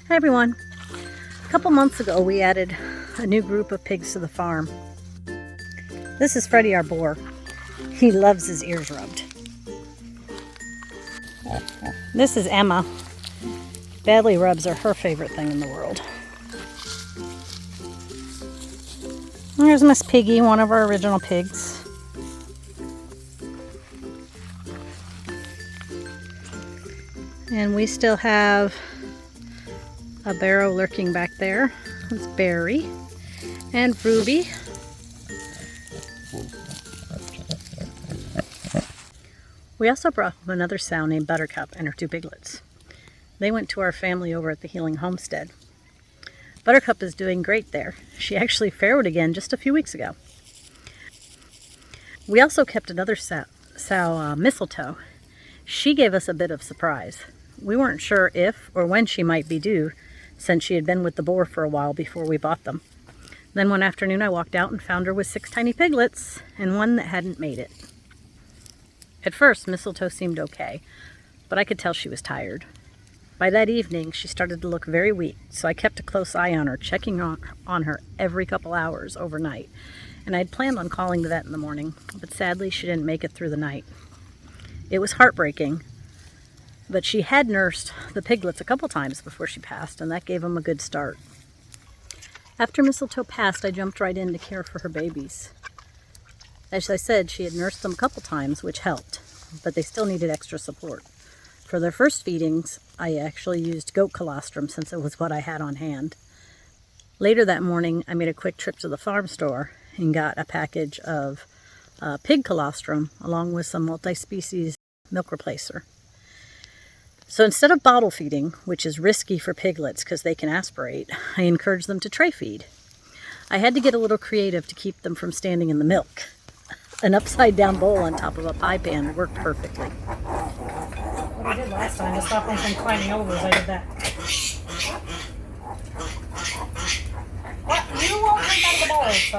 Hi everyone. A couple months ago we added a new group of pigs to the farm. This is Freddie, our boar. He loves his ears rubbed. This is Emma. Belly rubs are her favorite thing in the world. There's Miss Piggy, one of our original pigs. And we still have a barrow lurking back there. It's Barry and Ruby. We also brought home another sow named Buttercup and her two piglets. They went to our family over at the Healing Homestead. Buttercup is doing great there. She actually farrowed again just a few weeks ago. We also kept another sow, Mistletoe. She gave us a bit of surprise. We weren't sure if or when she might be due, since she had been with the boar for a while before we bought them. Then one afternoon I walked out and found her with 6 tiny piglets and one that hadn't made it. At first, Mistletoe seemed okay, but I could tell she was tired. By that evening, she started to look very weak, so I kept a close eye on her, checking on her every couple hours overnight. And I'd planned on calling the vet in the morning, but sadly she didn't make it through the night. It was heartbreaking, but she had nursed the piglets a couple times before she passed, and that gave them a good start. After Mistletoe passed, I jumped right in to care for her babies. As I said, she had nursed them a couple times, which helped, but they still needed extra support. For their first feedings, I actually used goat colostrum since it was what I had on hand. Later that morning, I made a quick trip to the farm store and got a package of pig colostrum along with some multi-species milk replacer. So instead of bottle feeding, which is risky for piglets because they can aspirate, I encourage them to tray feed. I had to get a little creative to keep them from standing in the milk. An upside down bowl on top of a pie pan worked perfectly. What I did last time to stop them from climbing over is I did that. Well, you won't drink out of the bowl, so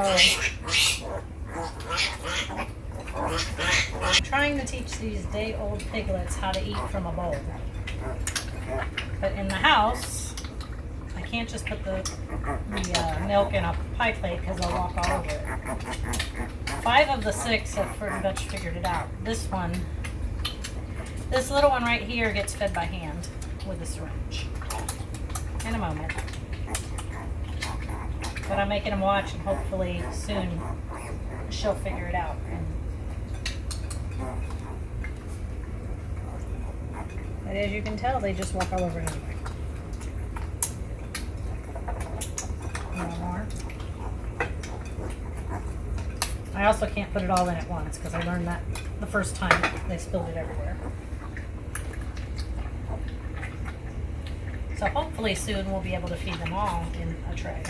I'm trying to teach these day-old piglets how to eat from a bowl. But in the house, I can't just put the milk in a pie plate because they'll walk all over it. 5 of the 6 have pretty much figured it out. This little one right here gets fed by hand with a syringe. In a moment. But I'm making them watch, and hopefully soon she'll figure it out. But as you can tell, they just walk all over it anyway. No more. I also can't put it all in at once because I learned that the first time they spilled it everywhere. So hopefully soon we'll be able to feed them all in a tray.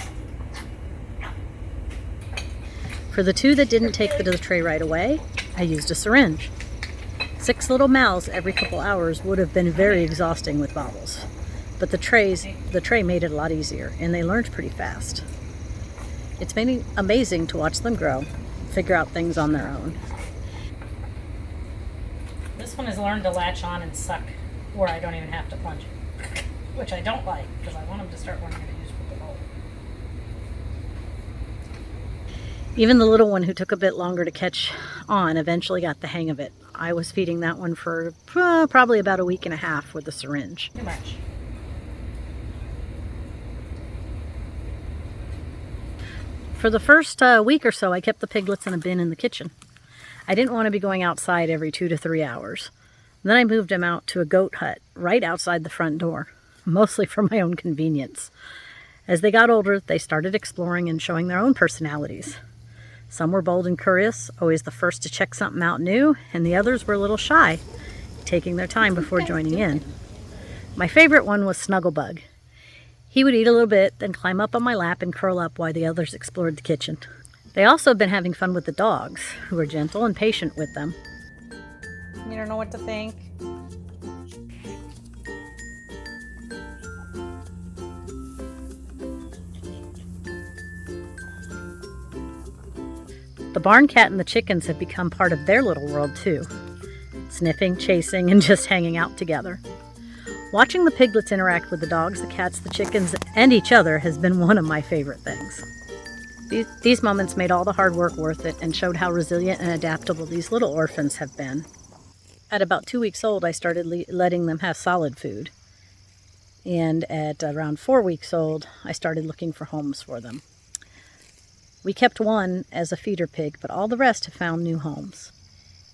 For the 2 that didn't take the tray right away, I used a syringe. 6 little mouths every couple hours would have been very exhausting with bottles. But the tray made it a lot easier, and they learned pretty fast. It's been amazing to watch them grow, figure out things on their own. This one has learned to latch on and suck where I don't even have to plunge it, which I don't like because I want them to start learning how to use with the bowl. Even the little one who took a bit longer to catch on eventually got the hang of it. I was feeding that one for probably about a week and a half with a syringe. Too much. For the first week or so, I kept the piglets in a bin in the kitchen. I didn't want to be going outside every 2 to 3 hours. Then I moved them out to a goat hut right outside the front door, mostly for my own convenience. As they got older, they started exploring and showing their own personalities. Some were bold and curious, always the first to check something out new, and the others were a little shy, taking their time before joining in. My favorite one was Snugglebug. He would eat a little bit, then climb up on my lap and curl up while the others explored the kitchen. They also have been having fun with the dogs, who are gentle and patient with them. You don't know what to think? The barn cat and the chickens have become part of their little world too, sniffing, chasing, and just hanging out together. Watching the piglets interact with the dogs, the cats, the chickens, and each other has been one of my favorite things. These moments made all the hard work worth it and showed how resilient and adaptable these little orphans have been. At about 2 weeks old, I started letting them have solid food. And at around 4 weeks old, I started looking for homes for them. We kept one as a feeder pig, but all the rest have found new homes.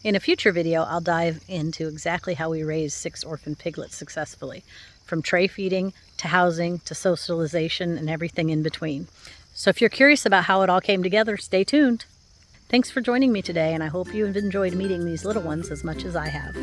In a future video, I'll dive into exactly how we raised 6 orphan piglets successfully, from tray feeding to housing to socialization and everything in between. So if you're curious about how it all came together, stay tuned. Thanks for joining me today, and I hope you've enjoyed meeting these little ones as much as I have.